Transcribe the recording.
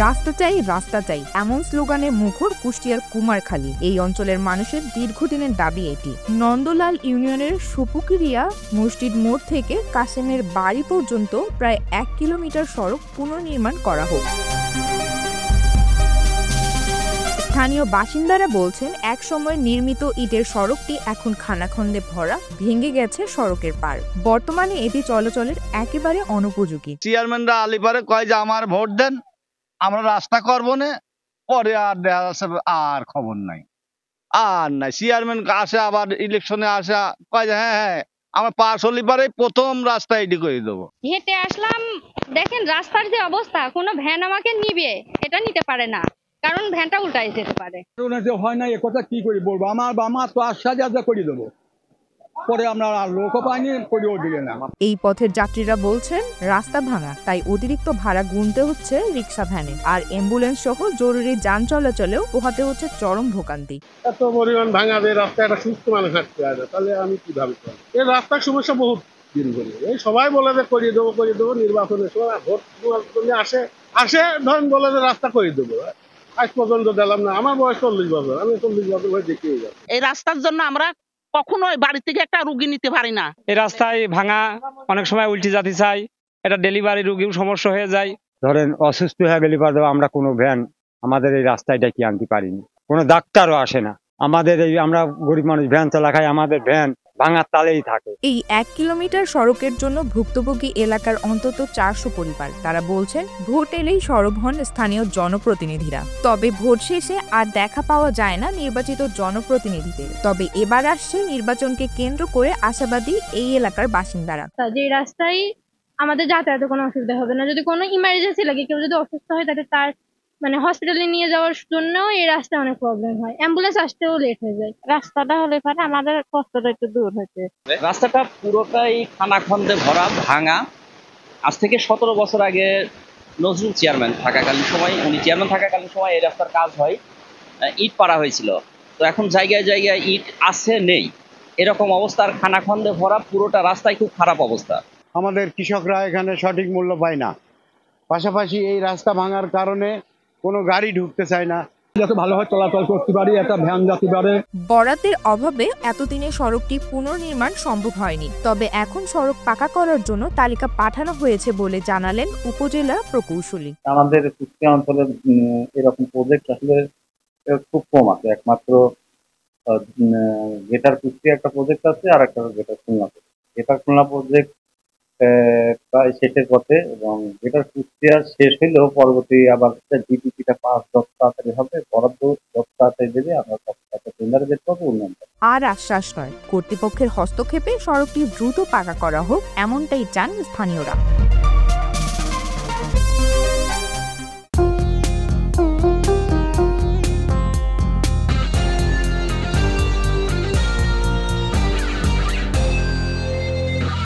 রাস্তা চাই, রাস্তা চাই, এমন স্লোগানে মুখর কুষ্টিয়ার কুমারখালী। এই অঞ্চলের মানুষের দীর্ঘদিনের দাবি এটি। নন্দলাল ইউনিয়নের সুপুকিরিয়া মসজিদ মোড় থেকে কাসেমের বাড়ি পর্যন্ত প্রায় 1 কিলোমিটার সড়ক পুনর্নির্মাণ করা হোক। স্থানীয় বাসিন্দারা বলছেন, এক সময় নির্মিত ইটের সড়কটি এখন খানাখন্দে ভরা, ভেঙে গেছে সড়কের পার। বর্তমানে এটি চলাচলের একেবারে অনুপযোগী। চেয়ারম্যানরা আলিপারে কয় যে আমার ভোট দেন, আমরা রাস্তা করবো না, পরে আর দেখা যাচ্ছে আর খবর নাই। আর নাই, চেয়ারম্যান আসে আবার ইলেকশনে আসা কয় যে হ্যাঁ আমার পাশ হলি পারে প্রথম রাস্তা এটি করে দেবো। হেঁটে আসলাম, দেখেন রাস্তার যে অবস্থা, কোনো ভ্যান আমাকে নিবে এটা নিতে পারে না, কারণ ভ্যানটা উল্টাই যেতে পারে। হয় না, এ কথা কি করে বলবো? আমার তো আশ্বাস করে দেবো, পরে আমরা লোকও পাইনি, করেও দিলে না। এই পথের যাত্রীরা বলছেন, রাস্তা ভাঙা, তাই অতিরিক্ত ভাড়া গুনতে হচ্ছে রিক্সা ভ্যানে, আর অ্যাম্বুলেন্স সহ জরুরি যান চলাচলেও পোহাতে হচ্ছে চরম ভোগান্তি। এত পরিমাণ ভাঙা, যে রাস্তা একটা সুস্থ মানুষ হাঁটতে পারে না, তাহলে আমি কিভাবে করবো? এই রাস্তার সমস্যা বহুত দিন ধরে, এই সবাই বলে যে করিয়ে দেবো, নির্বাচনের সময় ভোট আসে ধরেন বলে যে রাস্তা করে দেবো। আজ পর্যন্ত দিলাম না। আমার বয়স 40 বছর, আমি 40 বছর হয়ে দেখিয়ে যাবো। এই রাস্তার জন্য আমরা কখনোই বাড়ি থেকে একটা রুগী নিতে পারি না। এই রাস্তায় ভাঙা, অনেক সময় উল্টি জাতি চাই, এটা ডেলিভারি রুগীও সমস্যা হয়ে যায়। ধরেন অসুস্থ হয়ে গেলে আমরা কোনো ভ্যান আমাদের এই রাস্তায় ডেকে আনতে পারিনি, কোনো ডাক্তারও আসে না। আমাদের এই আমরা গরিব মানুষ ভ্যান চালা খাই, আমাদের ভ্যান ভাঙার তালেই থাকে। এই 1 কিলোমিটার সড়কের জন্য ভুক্তভোগী এলাকার অন্তত 400 পরিবার। তারা বলছেন, ভোট এলেই সরব হন স্থানীয় জনপ্রতিনিধিরা, তবে ভোট শেষে আর দেখা পাওয়া যায় না নির্বাচিত জনপ্রতিনিধিদের। তবে এবার আসছে নির্বাচনকে কেন্দ্র করে আশাবাদী এই এলাকার বাসিন্দারা। যে রাস্তায় আমাদের যাতায়াতে কোনো অসুবিধা হবে না, যদি কোনো ইমার্জেন্সি লাগে, কেউ যদি অসুস্থ হয়, তাহলে তার হসপিটালে নিয়ে যাওয়ার জন্য এই রাস্তায় অনেক প্রবলেম হয়, অ্যাম্বুলেন্স আসতেও লেট হয়ে যায়। রাস্তাটা হলে পরে আমাদের কষ্টটা একটু দূর হয়েছে। রাস্তাটা পুরোটাই খানাখন্দে ভরা, ভাঙা। আজ থেকে 17 বছর আগে নজরুল চেয়ারম্যান থাকাকালীন সময়, উনি চেয়ারম্যান থাকাকালীন সময় এই রাস্তার কাজ হয়, ইট পাড়া হয়েছিল। তো এখন জায়গায় জায়গায় ইট আছে নেই, এরকম অবস্থার খানাখন্দে ভরা, পুরোটা রাস্তায় খুব খারাপ অবস্থা। আমাদের কৃষকরা এখানে সঠিক মূল্য পায় না, পাশাপাশি এই রাস্তা ভাঙার কারণে কোনো গাড়ি ঢুকতে চায় না। যাতে ভালোভাবে চলাচল করতে পারি, একটা ভ্যান যেতে পারে। বরাদ্দের অভাবে এতদিনে সড়কটি পুনর্নির্মাণ সম্ভব হয়নি, তবে এখন সড়ক পাকা করার জন্য তালিকা পাঠানো হয়েছে বলে জানালেন উপজেলা প্রকৌশলী। আমাদের কুষ্টিয়া অঞ্চলে এরকম প্রজেক্ট আসলে খুব কম আছে। একমাত্র গেটার কুষ্টিয়া একটা প্রজেক্ট আছে, আর একটা গেটার খুলনা প্রজেক্ট। গেটার খুলনা প্রজেক্ট প্রায় শেষের পথে, এবং গেটার কুষ্টিয়া শেষ হইলেও পরবর্তী আবার জিপিপিটা পাস যত তাড়াতাড়ি হবে, বরাদ্দ যত তাড়াতাড়ি দেবে, আমরা তত তাড়াতাড়ি টেন্ডারে যেতে পারবো, উন্নয়ন। আর আশ্বাস নয়, কর্তৃপক্ষের হস্তক্ষেপে সড়কটি দ্রুত পাকা করা হোক, এমনটাই চান স্থানীয়রা।